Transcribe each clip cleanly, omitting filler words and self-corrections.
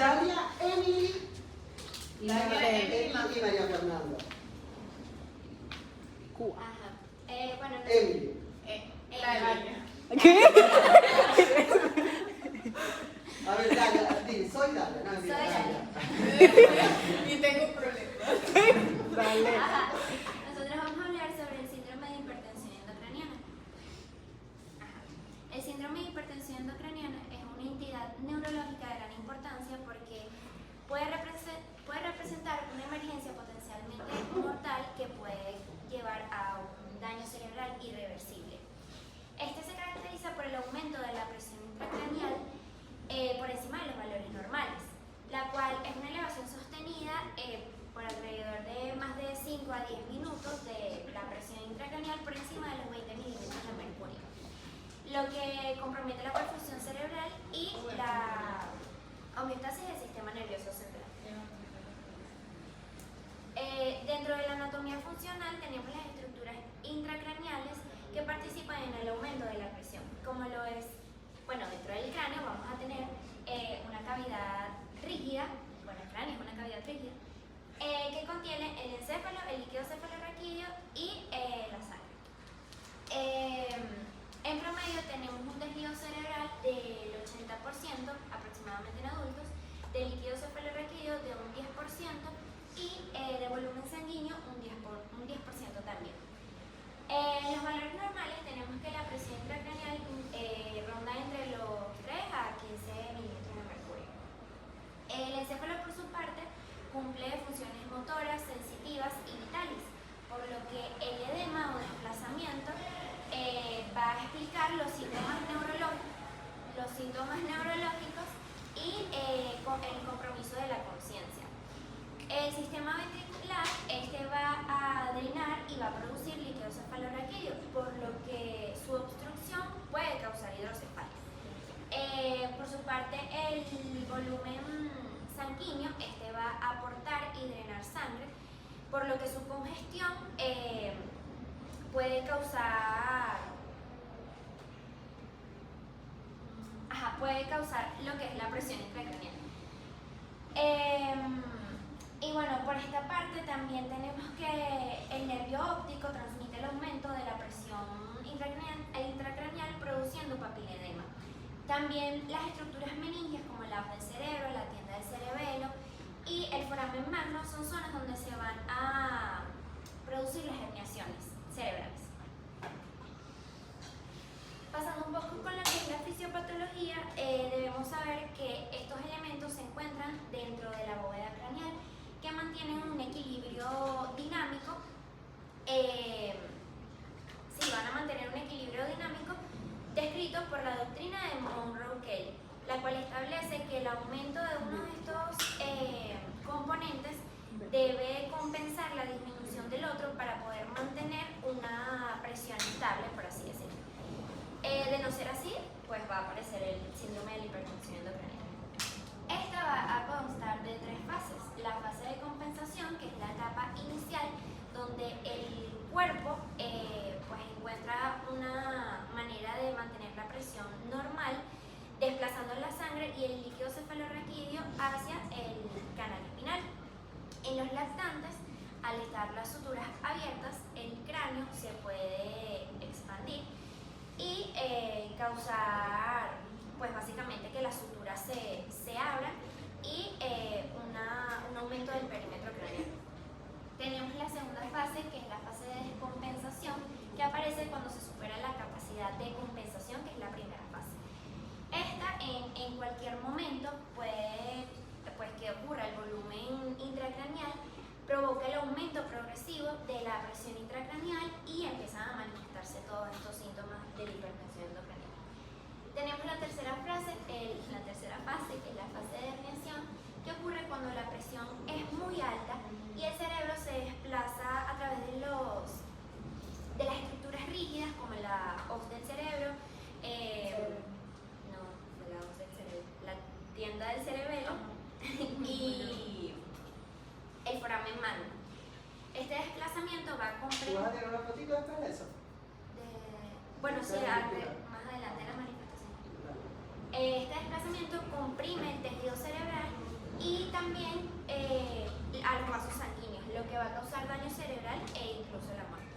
Dalia, Emily, Emily y María Fernanda. Ajá. Bueno, no. Emily. Dalia. ¿Qué? A ver, Dalia, dime, soy Dalia. No, Soy mira, Dalia. Y tengo un problema. Dale. Ajá. Nosotros vamos a hablar sobre el síndrome de hipertensión endocraniana. Ajá. El síndrome de hipertensión endocraniana es una entidad neurológica de gran importancia porque puede representar una emergencia potencialmente mortal que puede llevar a un daño cerebral irreversible. Este se caracteriza por el aumento de la presión intracraneal por encima de los valores normales, la cual es una elevación sostenida por alrededor de más de 5 a 10 minutos de la presión intracraneal por encima de los 20 milímetros de mercurio, lo que compromete la perfusión cerebral y la homeostasis del sistema nervioso central. Dentro de la anatomía funcional tenemos las estructuras intracraneales que participan en el aumento de la presión, como lo es, bueno, dentro del cráneo vamos a tener una cavidad rígida, bueno, el cráneo es una cavidad rígida, que contiene el encéfalo, el líquido cefalorraquídeo y la sangre. En promedio tenemos un tejido cerebral del 80% aproximadamente en adultos, de líquido cefalorraquídeo de un 10% y de volumen sanguíneo un 10% también. En los valores normales tenemos que la presión intracraneal ronda entre los 3 a 15 milímetros de mercurio. El encéfalo, por su parte, cumple funciones motoras, sensitivas y vitales, por lo que el edema o desplazamiento va a explicar los síntomas neurológicos y el compromiso de la conciencia. El sistema ventricular va a drenar y va a producir líquido cefalorraquídeo, por lo que su obstrucción puede causar hidrocefalia. Por su parte, el volumen sanguíneo va a aportar y drenar sangre, por lo que su congestión puede causar lo que es la presión intracraneal. Y bueno, por esta parte también tenemos que el nervio óptico transmite el aumento de la presión intracraneal produciendo papiledema. También las estructuras meningias como el haz del cerebro, la tienda del cerebelo y el foramen magno son zonas donde se van a producir las herniaciones cerebrales. Pasando un poco con lo que es la fisiopatología, debemos saber que estos elementos se encuentran dentro de la bóveda craneal que mantienen un equilibrio dinámico. Van a mantener un equilibrio dinámico descrito por la doctrina de Monroe-Kelly, la cual establece que el aumento de uno de estos componentes debe compensar la disminución del otro para poder mantener una presión estable, por así decirlo. De no ser así, pues va a aparecer el síndrome de la hipertensión endocraniana. Esta va a constar de 3 fases. La fase de compensación, que es la etapa inicial, donde el cuerpo pues encuentra una manera de mantener la presión normal, desplazando la sangre y el líquido cefalorraquídeo hacia el canal espinal. En los lactantes, al estar las suturas abiertas, el cráneo se puede expandir y causar, pues básicamente que las suturas se abran y un aumento del perímetro craneal. Tenemos la segunda fase, que es la fase de descompensación, que aparece cuando se supera la capacidad de compensación, que es la primera fase. Esta en cualquier momento puede, pues que ocurra el volumen intracraneal, provoca el aumento progresivo de la presión intracraneal y empiezan a manifestarse todos estos síntomas de la hipertensión endocraniana. Tenemos la tercera fase, que es la fase de herniación, que ocurre cuando la presión es muy alta y el cerebro se desplaza a través de las estructuras rígidas como la hoz del cerebro, la tienda del cerebelo y el foramen magno. Este desplazamiento va a comprender. ¿Tú vas a tirar una fotito después de eso? Bueno, sí, más adelante la manifestación. Este desplazamiento comprime el tejido cerebral vasos sanguíneos, lo que va a causar daño cerebral e incluso la muerte.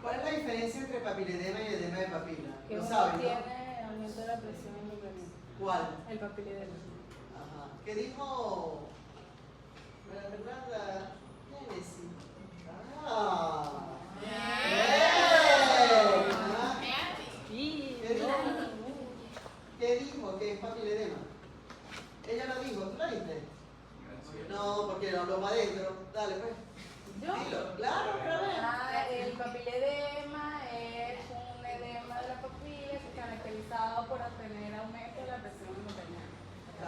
¿Cuál es la diferencia entre papiledema y edema de papila? Que ¿Lo uno saben, no? tiene aumento de la presión endocrinal. ¿Cuál? El papiledema. Ajá. ¿Qué dijo María Fernanda? Génesis. Ah. Bien. Ah. Y ¿Qué dijo? ¿Qué dijo que es papiledema? Ella lo dijo, ¿tú la viste? No, porque lo habló para adentro. Dale, pues. yo. Dilo. Claro, Ah, el papiledema es un edema de la papila caracterizado por tener aumento de la presión endocrinal.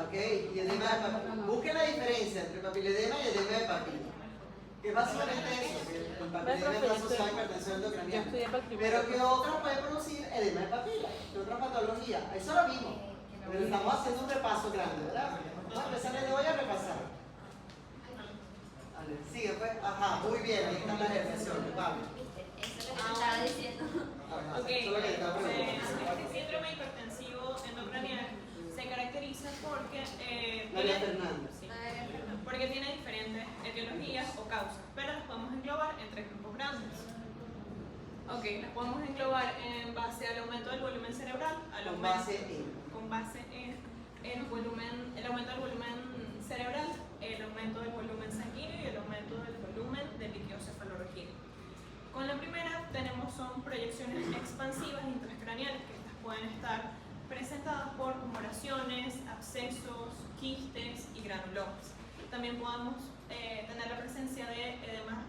Ok, y edema de papila. Busquen la diferencia entre papiledema y edema de papila. Que es básicamente eso, que el papiledema está asociado a hipertensión Yo endocrinal. estudié para el Pero que otros pueden producir edema de papila, que otra patología. Eso lo vimos. Pero estamos haciendo un repaso grande, ¿verdad? Vamos a empezar desde hoy a repasar. Vale, sigue pues. Ajá, muy bien, ahí están las expresiones. Vamos. ¿Viste? Eso es lo que te estaba diciendo. Ajá, Ok, eso es lo que te estaba preguntando. este síndrome hipertensivo endocranial se caracteriza porque María Fernanda. sí, porque tiene diferentes etiologías o causas, pero las podemos englobar en tres grupos grandes. Ok, las podemos englobar en base al aumento del volumen cerebral, Con base en. con base en el volumen, el aumento del volumen cerebral, el aumento del volumen sanguíneo y el aumento del volumen del líquido cefalorraquídeo. Con la primera son proyecciones expansivas intracraneales, que estas pueden estar presentadas por tumoraciones, abscesos, quistes y granulomas. También podemos tener la presencia de edema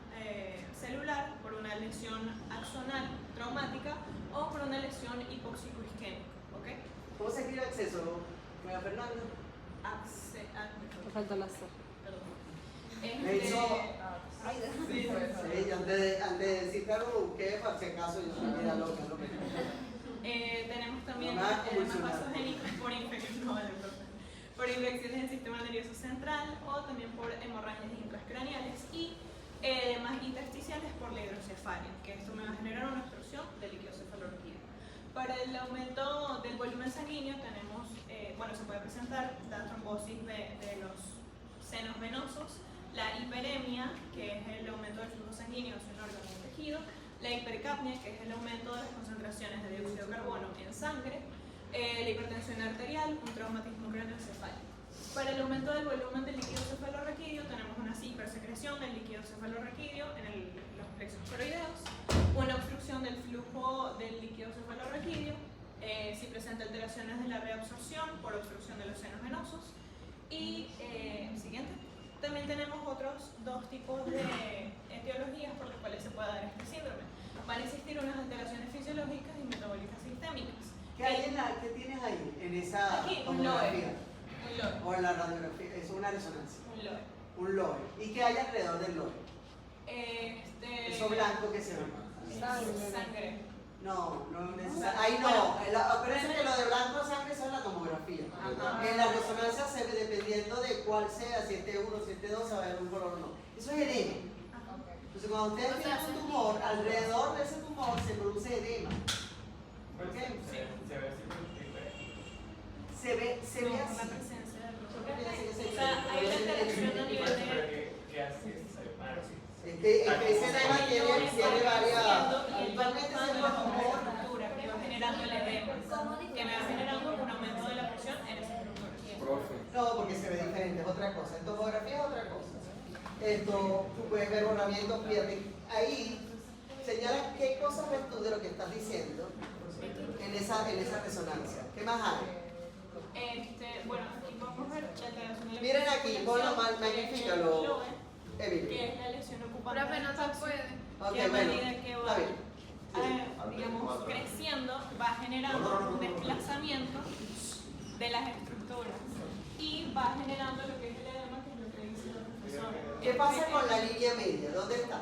celular por una lesión axonal traumática o por una lesión hipóxico-isquémica. ¿Okay? ¿Cómo se escribe acceso, María Fernanda? Me falta la C. Me hizo- Sí. Sí, antes de decirte algo lo busqué, por si acaso yo soy media loca, ¿no? Tenemos también No me hagas edemas convulsionar. vasogénicos por infecciones del sistema nervioso central o también por hemorragias intracraneales y edemas intersticiales por la hidrocefalia, que esto me va a generar una obstrucción del líquido cefalorraquídeo. Para el aumento del volumen sanguíneo tenemos, se puede presentar la trombosis de los senos venosos, la hiperemia, que es el aumento del flujo sanguíneo hacia un órgano o tejido, la hipercapnia, que es el aumento de las concentraciones de dióxido de carbono en sangre, la hipertensión arterial, un traumatismo craneoencefálico. Para el aumento del volumen del líquido cefalorraquídeo tenemos una hipersecreción del líquido cefalorraquídeo en los plexos coroideos, una obstrucción del flujo del líquido cefalorraquídeo, si presenta alteraciones de la reabsorción por obstrucción de los senos venosos. Y siguiente. También tenemos otros dos tipos de etiologías por las cuales se puede dar este síndrome. Van a existir unas alteraciones fisiológicas y metabólicas sistémicas. ¿Qué tienes ahí en esa Aquí, un tomografía? Un LOE. O en la radiografía, es una resonancia. Un LOE. Un LOE. ¿Y qué hay alrededor del LOE? Eso blanco que se ve. Sangre. No, no necesariamente. Ahí no. Acuérdense que lo de blanco de sangre eso es la tomografía. Ajá. En la resonancia se ve dependiendo de cuál sea, si este 1, si este 2, se va a ver un color o no. Eso es edema. Entonces cuando ustedes tienen un tumor, alrededor de ese tumor se produce edema. ¿Por qué? Se ve Por la así. presencia del Yo rojo. creo que sí, O sea, hay una alteración a nivel de... Ese edema tiene varias. Actualmente se llama tumor. estructura que va generando el edema, que me va generando un aumento de la presión en esa estructura. No, porque se ve diferente, es otra cosa. En tomografía es otra cosa. Esto, tú puedes ver borramiento, fíjate. Ahí señala qué cosas ves tú de lo que estás diciendo en esa resonancia. ¿Qué más hay? Aquí podemos ver la alteración de la Miren aquí, ponlo mal, que es el magnifícalo, LOE, Emily. que es la lesión ocupante. Profe, no se puede. Ok, Que a bueno, medida que está va, bien. digamos, creciendo, va generando un desplazamiento de las estructuras y va generando lo que es el edema, que es lo que dice el profesor. ¿Qué pasa con la línea media? ¿Dónde está?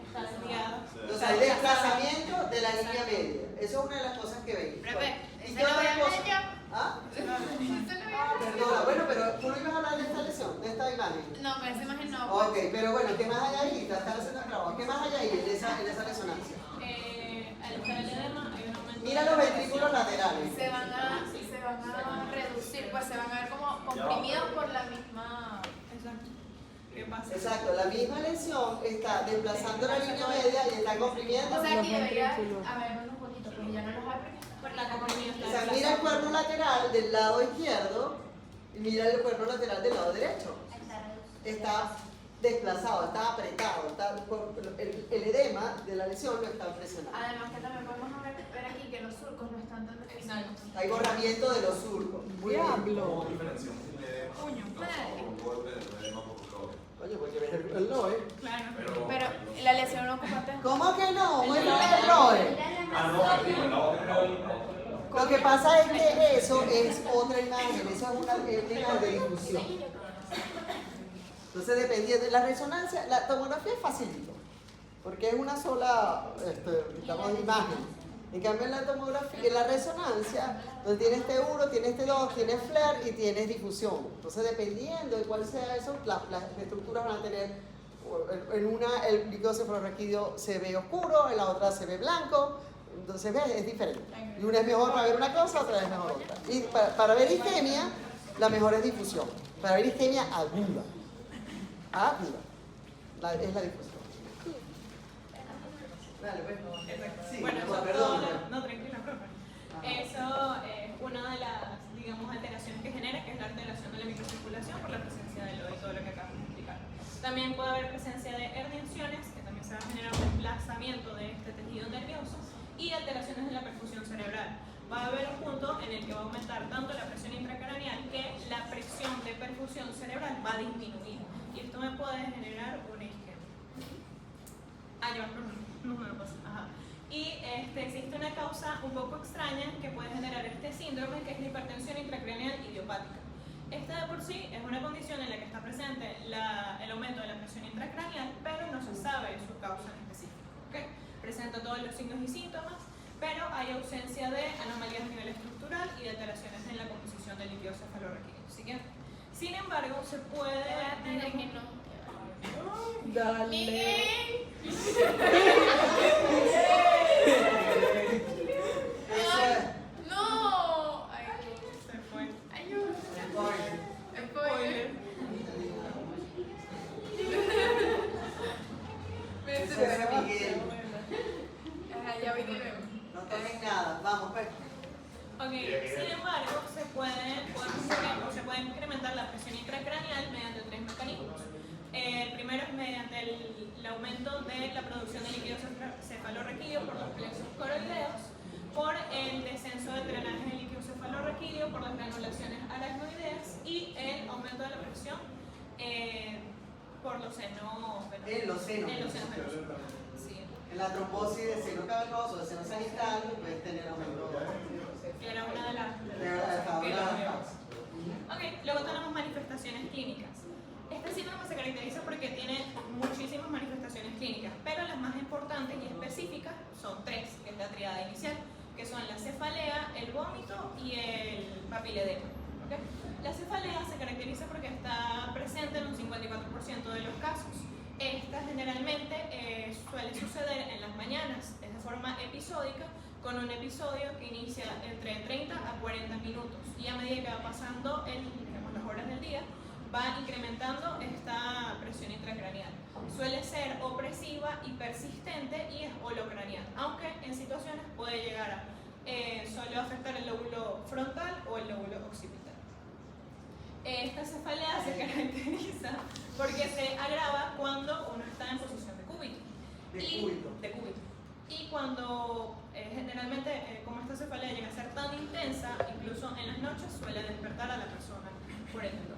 Está desviada. O sea, el desplazamiento de la línea media. Eso es una de las cosas que ven. Profe, ¿Y ¿se qué lo otra voy a cosa? ver yo? ¿Ah? ¿Se lo voy a ver? Perdona, bueno, pero tú no ibas a hablar de esta lesión, de esta imagen. No, pero esa imagen no. Ok, pero bueno, ¿qué más hay ahí? Están haciendo el trabajo. ¿Qué más hay ahí en esa resonancia? Al estar el edema, hay un aumento. Mira los ventrículos laterales. Se van a reducir, pues se van a ver como comprimidos por la misma. Exacto. ¿Qué pasa? Exacto, la misma lesión está desplazando la línea media y está comprimiendo. O sea, aquí debería haber unos poquitos, pero ya no los hay Por la compresión. O sea, mira el cuerno lateral del lado izquierdo y mira el cuerno lateral del lado derecho. Está desplazado, está apretado, el edema de la lesión lo está presionando. Además que también podemos ver aquí que los surcos no están tan definidos. Hay borramiento de los surcos. Muy bien. ¿Cómo diferenciamos un edema Puño. por un golpe de un edema por un golpe? Oye, porque ves el LOE. Claro. Pero la lesión no ocupante. ¿Cómo que no? Muéstrame el LOE. Lo que pasa es que eso es otra imagen, eso es una imagen de difusión. Entonces, dependiendo de la resonancia, la tomografía es facilito, porque es una sola, digamos, imagen. En cambio, en la tomografía, en la resonancia, donde tienes T1, tienes T2, tienes flare y tienes difusión. Entonces, dependiendo de cuál sea eso, las estructuras van a tener, en una el líquido cefalorraquídeo se ve oscuro, en la otra se ve blanco. Entonces, ¿ves? Es diferente. Y una es mejor para ver una cosa, otra es mejor otra. Y para ver isquemia, la mejor es difusión. Para ver isquemia aguda. Aguda. Es la difusión. Dale, pues. Sí, Bueno, no, eso perdón. no, tranquila, profe. Eso es una de las, digamos, alteraciones que genera, que es la alteración de la microcirculación por la presencia del lodo y todo lo que acabamos de explicar. También puede haber presencia de herniaciones, que también se va a generar un desplazamiento de este tejido nervioso, y alteraciones de la perfusión cerebral. Va a haber un punto en el que va a aumentar tanto la presión intracraneal que la presión de perfusión cerebral va a disminuir. Y esto me puede generar un isquemia. No me lo pasa. Ajá. Y existe una causa un poco extraña que puede generar este síndrome, que es la hipertensión intracraneal idiopática. Esta de por sí es una condición en la que está presente el aumento de la presión intracraneal, pero no se sabe su causa en específico. ¿Okay? Presenta todos los signos y síntomas, pero hay ausencia de anomalías a nivel estructural y de alteraciones en la composición del líquido cefalorraquídeo. Así que, sin embargo, se puede... Dale. Eso es. No. Se fue. Ayuda. Spoiler. Spoiler. Eso es Miguel. Ajá, ya vi de nuevo. No tomen nada. Vamos, pues. Ok, sin embargo, se puede incrementar la presión intracraneal mediante tres mecanismos. El primero es mediante el aumento de la producción de líquido cefalorraquídeo por los plexos coroideos, por el descenso del drenaje del líquido cefalorraquídeo por las granulaciones aracnoideas y el aumento de la presión por los senos venosos. En los senos. En los senos venosos. Sí. En la trombosis de seno cavernoso, de seno sagital, puedes tener aumento Que era una de las de causas. Ok, luego tenemos manifestaciones clínicas. Este síndrome se caracteriza porque tiene muchísimas manifestaciones clínicas, pero las más importantes y específicas son tres, que es la tríada inicial, que son la cefalea, el vómito y el papiledema. ¿Okay? La cefalea se caracteriza porque está presente en un 54% de los casos. Esta generalmente suele suceder en las mañanas, es de forma episódica, con un episodio que inicia entre 30 a 40 minutos y a medida que va pasando las horas del día, va incrementando esta presión intracraneal. Suele ser opresiva y persistente y es holocraneal, aunque en situaciones puede llegar a solo afectar el lóbulo frontal o el lóbulo occipital. Esta cefalea se caracteriza porque se agrava cuando uno está en posición de cúbito. De cúbito. Y cuando generalmente, como esta cefalea llega a ser tan intensa, incluso en las noches suele despertar a la persona por el dolor.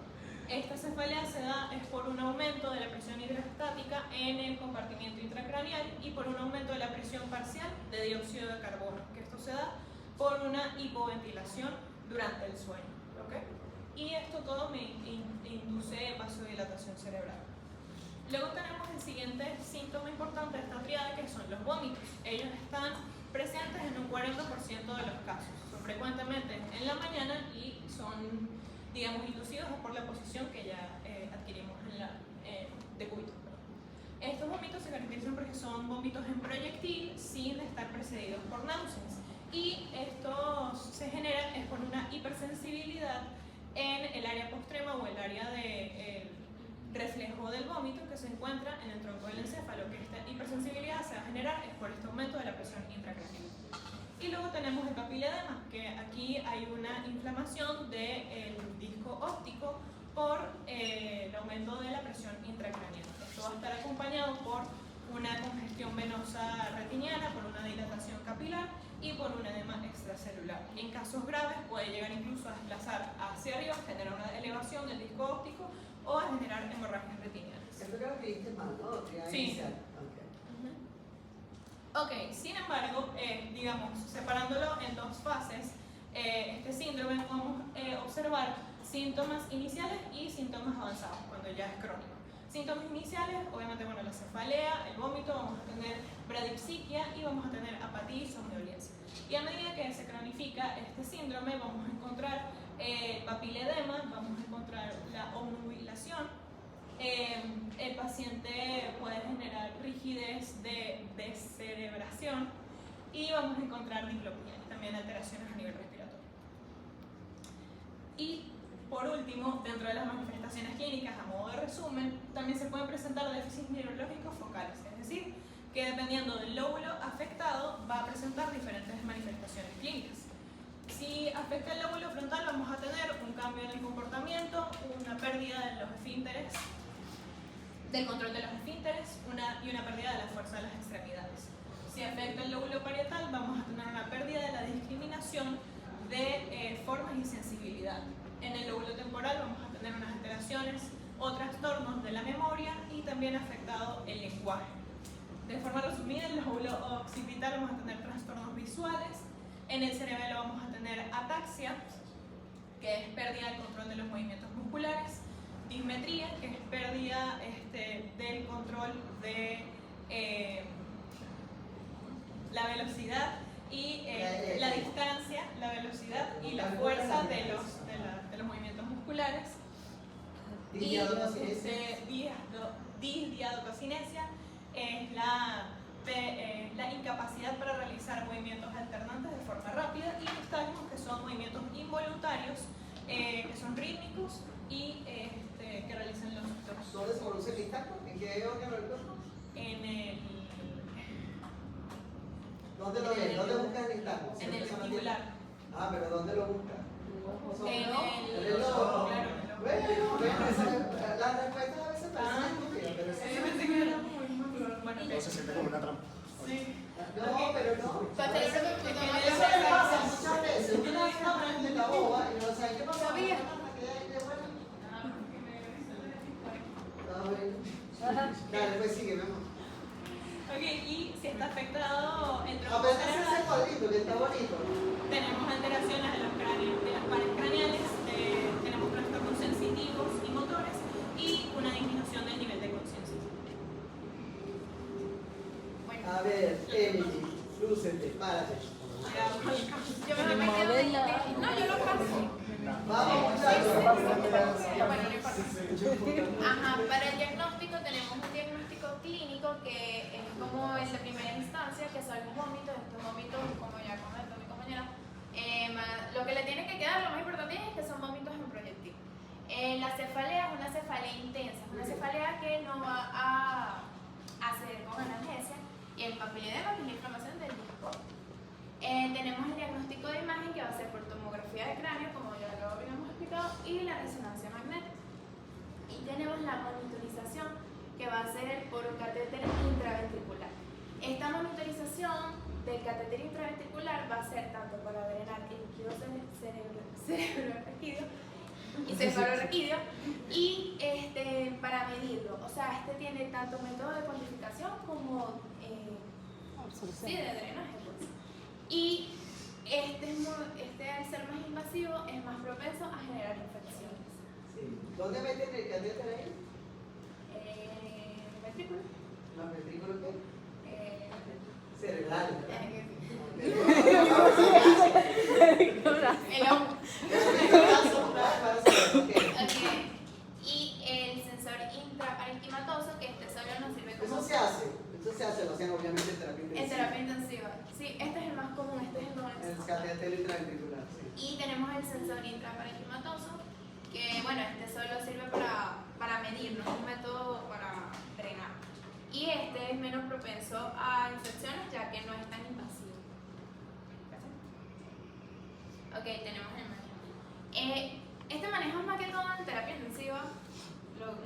Esta cefalea se da es por un aumento de la presión hidrostática en el compartimiento intracraneal y por un aumento de la presión parcial de dióxido de carbono, que esto se da por una hipoventilación durante el sueño. ¿Okay? Y esto todo me induce vasodilatación cerebral. Luego tenemos el siguiente síntoma importante de esta triada, que son los vómitos. Ellos están presentes en un 40% de los casos. Son frecuentemente en la mañana y son, digamos, inducidos por la posición que ya adquirimos de cúbito. Estos vómitos se caracterizan porque son vómitos en proyectil sin estar precedidos por náuseas. Y estos se generan es por una hipersensibilidad en el área postrema o el área de reflejo o del vómito que se encuentra en el tronco del encéfalo, que esta hipersensibilidad se va a generar es por este aumento de la presión intracraneal. Y luego tenemos el papiledema, que aquí hay una inflamación del disco óptico por el aumento de la presión intracraneal. Esto va a estar acompañado por una congestión venosa retiniana, por una dilatación capilar y por un edema extracelular. En casos graves puede llegar incluso a desplazar hacia arriba, generar una elevación del disco óptico o a generar hemorragias retinianas. Esto creo que viste mal, ¿no? Sí. Ok, sin embargo, digamos, separándolo en dos fases, este síndrome podemos observar síntomas iniciales y síntomas avanzados, cuando ya es crónico. Síntomas iniciales, obviamente, bueno, la cefalea, el vómito, vamos a tener bradipsiquia y vamos a tener apatía y somnolencia. Y a medida que se cronifica este síndrome, vamos a encontrar papiledema, vamos a encontrar la obnubilación. El paciente puede generar rigidez de descerebración y vamos a encontrar diplopía y también alteraciones a nivel respiratorio. Y por último, dentro de las manifestaciones clínicas, a modo de resumen, también se pueden presentar déficits neurológicos focales, es decir, que dependiendo del lóbulo afectado va a presentar diferentes manifestaciones clínicas. Si afecta el lóbulo frontal, vamos a tener un cambio en el comportamiento, una pérdida de los esfínteres, del control de los esfínteres y una pérdida de la fuerza de las extremidades. Si afecta el lóbulo parietal, vamos a tener una pérdida de la discriminación de formas y sensibilidad. En el lóbulo temporal vamos a tener unas alteraciones o trastornos de la memoria y también afectado el lenguaje. De forma resumida, en el lóbulo occipital vamos a tener trastornos visuales, en el cerebelo vamos a tener ataxia, que es pérdida del control de los movimientos musculares, dismetría, que es pérdida del control de la velocidad y la distancia, la velocidad y la fuerza de los movimientos musculares. Y disdiadococinesia es la incapacidad para realizar movimientos alternantes de forma rápida, y nistagmos, que son movimientos involuntarios, que son rítmicos y que realizan los actores. ¿Dónde se produce el nistagmo? ¿En qué órgano del cuerpo? En el... ¿Dónde lo ven? ¿Dónde buscan el nistagmo? En el vestibular. Ah, pero ¿dónde lo buscan? En el ojo. claro. Las respuestas a veces parecen estúpidas, pero sí. Bueno, No se siente como una trampa. sí. No, pero no. Para Eso le pasa muchas veces. Uno hace una pregunta boba y no sabe qué pasa. Sabía. Dale, pues sigue, vamos. Ok, y si está afectado el A tronco ver, ese cerebral, cuadrito que está bonito. tenemos alteraciones de los cráneos, de las pares craneales, tenemos trastornos sensitivos y motores y una disminución del nivel de conciencia. Bueno, A ver, Emily, lúcete, párate. yo me quedo no, yo lo paso. Vamos, muchachos. Bueno, no importa. Ajá, para el diagnóstico tenemos un diagnóstico clínico que es como en la primera instancia, que son los vómitos. Estos vómitos, como ya comentó mi compañera, lo que le tiene que quedar, lo más importante es que son vómitos en proyectil. La cefalea es una cefalea intensa, una cefalea que no va a hacer con analgesia, y el papiledema, que es la inflamación del disco. Tenemos el diagnóstico de imagen, que va a ser por tomografía de cráneo, como ya lo habíamos explicado, y la resonancia magnética. Y tenemos la monitorización, que va a ser por un catéter intraventricular. Esta monitorización del catéter intraventricular va a ser tanto para drenar el líquido cerebroraquídeo y cefalorraquídeo, y para medirlo. O sea, tiene tanto método de cuantificación como de drenaje, pues. Y al ser más invasivo, es más propenso a generar infecciones. Sí. ¿Dónde meten el catéter ahí? Ventrículo. ¿Los ventrículos qué? Cerebrales. El hombro. Okay. Y el sensor intraparenquimatoso, que solo nos sirve como... Eso se hace, lo hacen obviamente en terapia intensiva. En terapia intensiva. Sí, este es el más común, este es el más El catéter intraventricular, sí. Y tenemos el sensor intraparenquimatoso, que bueno, solo sirve para medir, no es un método menos propenso a infecciones ya que no es tan invasivo. Ok, tenemos el manejo. Este manejo es más que todo en terapia intensiva,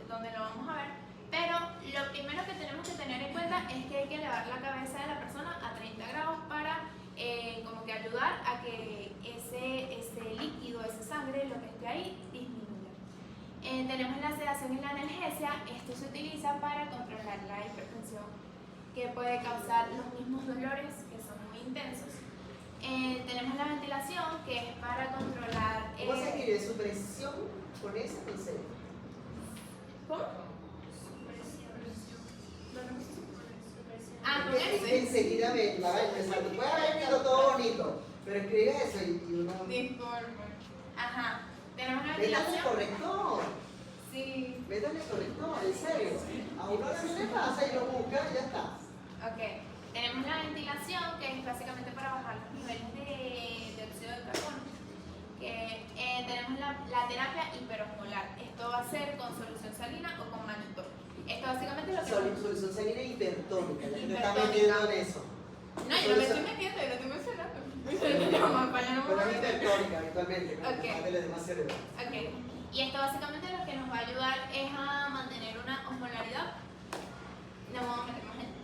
donde lo vamos a ver, pero lo primero que tenemos que tener en cuenta es que hay que elevar la cabeza de la persona a 30 grados para como que ayudar a que ese líquido, esa sangre, lo que esté ahí, disminuya. Tenemos la sedación y la analgesia. Esto se utiliza para controlar la hipertensión que puede causar los mismos dolores que son muy intensos. Tenemos la ventilación, que es para controlar... ¿Cómo se escribe? ¿Supresión con ese concepto? ¿Cómo? Ah, con Es que ese. enseguida la va a empezar. Puede haber escrito todo bonito, pero escribe eso y uno... Disculpe. Ajá. Tenemos la Métale ventilación. corrector. Sí. Métale corrector, en serio. A uno se le pasa y lo busca y ya está. Ok. Tenemos la ventilación, que es básicamente para bajar los niveles de dióxido de carbono. Tenemos la terapia hiperosmolar. Esto va a ser con solución salina o con mannitol. Esto básicamente es lo que... Solución salina hipertónica. La gente está Hipertónica. metiendo en eso. No, yo no me estoy metiendo, yo lo estoy mencionando. No, para allá no me Pero voy es a meter. hipertónica habitualmente, con Ok. el demás cerebro. Ok. Y esto básicamente lo que nos va a ayudar es a mantener una osmolaridad. No vamos a meter más gente.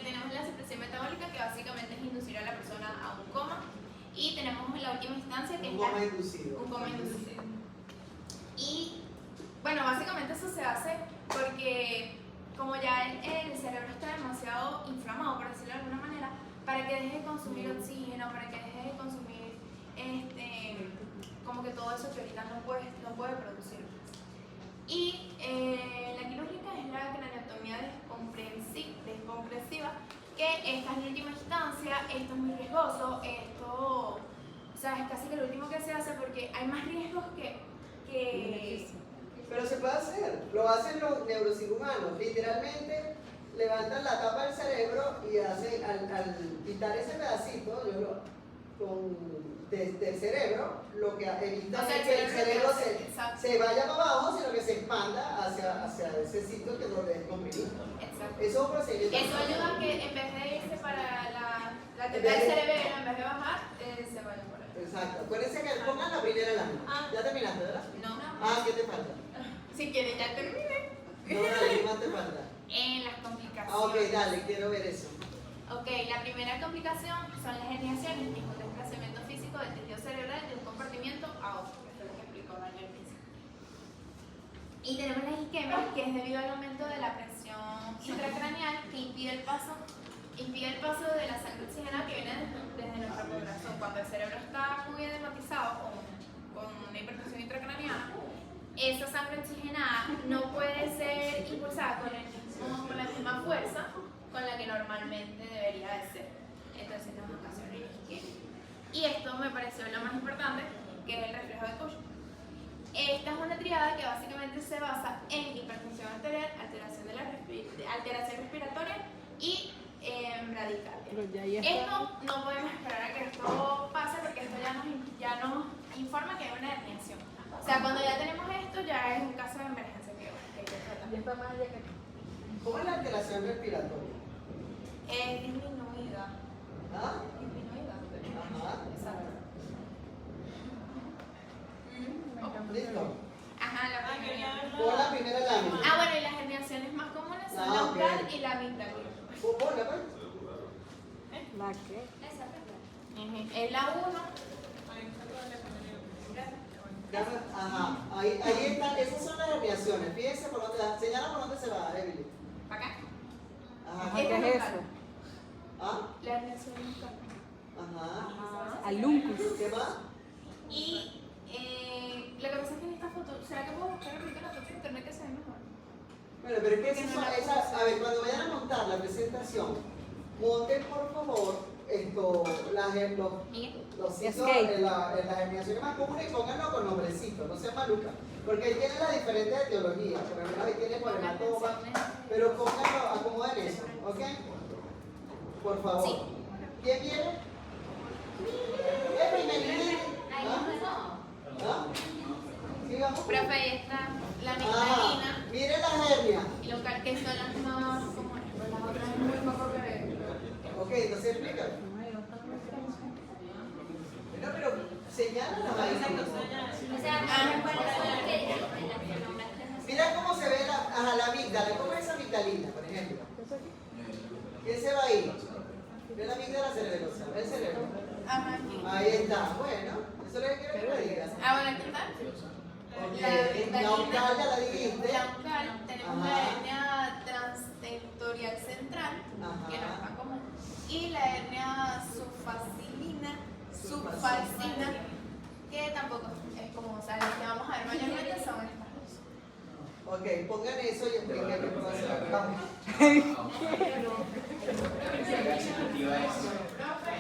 Tenemos la supresión metabólica, que básicamente es inducir a la persona a un coma. Y tenemos la última instancia, que Un es la... coma inducido. Un coma inducido. Y bueno, básicamente eso se hace porque como ya el cerebro está demasiado inflamado, por decirlo de alguna manera, para que deje de consumir oxígeno, para que deje de consumir como que todo eso que ahorita no puede producir. Y la quirúrgica es la craneotomía descompresiva, que esta es la última instancia. Esto es muy riesgoso, o sea, es casi que lo último que se hace porque hay más riesgos que Pero se puede hacer, lo hacen los neurocirujanos, literalmente levantan la tapa del cerebro y hacen, al quitar ese pedacito del cerebro, lo que evita O sea, es que el cerebro exacto. se vaya para abajo, sino que se expanda hacia ese sitio que lo es comprimido. Exacto. Eso es un procedimiento. Eso ayuda a que en vez de irse para la que En está el vez de- cerebelo, en vez de bajar, se vaya por ahí. Exacto, acuérdense que pongan la primera lámina. Ya terminaste, ¿verdad? No, Ah, ¿qué te falta? si quieren ya terminé. No, dale, ¿qué más te falta? En las complicaciones. Ah, ok, dale, quiero ver eso. Ok, la primera complicación son las herniaciones, que es un desplazamiento físico del tejido cerebral de un compartimiento a otro, que es lo que explicó Daniel al principio. Y tenemos la isquemia, que es debido al aumento de la presión intracraneal, que impide el paso de la sangre oxigenada que viene desde nuestro corazón. Cuando el cerebro está muy edematizado con una hipertensión intracraneana, esa sangre oxigenada no puede ser impulsada con la misma fuerza con la que normalmente debería de ser. Entonces nos ocasiona una isquemia. Y esto me pareció lo más importante, que es el reflejo de Cushing. Esta es una triada que básicamente se basa en hipertensión arterial, alteración respiratoria y bradicardia. Esto no podemos esperar a que esto pase porque esto ya nos informa que hay una herniación. O sea, cuando ya tenemos esto, ya es un caso de emergencia que hay que tratar. ¿Cómo es la alteración respiratoria? Es disminuida. ¿Ah? Disminuida. Ajá. Exacto. ¿Listo? Ajá, la primera. Pon la primera lámina. Ah, bueno, y las herniaciones más comunes son Ah, la ok. umbilical y la amigdala. Ponla, pues. ¿La qué? Esa es Es la 1. Ajá. Ahí están, esas son las herniaciones. Fíjense por dónde, señala por dónde se va, Emily. ¿Para acá? Ajá. ¿Qué es eso? ¿Ah? La herniación muscular. Ajá. Aluncus. ¿Qué más? Y lo que pasa es que en esta foto, ¿será que puedo buscar ahorita la foto de internet que se ve mejor? Bueno, pero es que esas, a ver, cuando vayan a montar la presentación, monten por favor Miguel. los sitios, Escape. las herniaciones más comunes y pónganlo con nombrecitos, no sean malucas. Porque ahí tienen las diferentes etiologías, por ejemplo, ahí tienen por hematoma, pero pónganlo, acomoden eso, ¿ok? Por favor. Sí. ¿Quién viene? Emily. ahí ¿Ah? no. ¿Ah? ¿Sí, vamos? Profe, ahí está la amigdalina. Miren las hernias. Y local, que son las más comunes, pues las otras es muy poco que ver. Ok, entonces explícame. Bueno, pero señálala ahí. O sea, ¿cuáles son las que Mira cómo se ve la amígdala. ¿Cómo es esa amigdalina, por ejemplo? ¿Quién se va ahí? Ve la amígdala cerebrosa. Ve el cerebro. Ajá, aquí. Ahí está. Bueno, eso es lo que quiero que me digas. Ah, bueno, ¿qué tal? Ok, la oncal ya la dijiste. La oncal, tenemos Ajá. la hernia transtentorial central, Ajá. que no es tan común, y la hernia subfalcina, que tampoco es común. O sea, las que vamos a ver mayormente son estas dos. Ok, pongan eso y expliquen qué pasa. Vamos.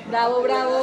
Bravo, bravo.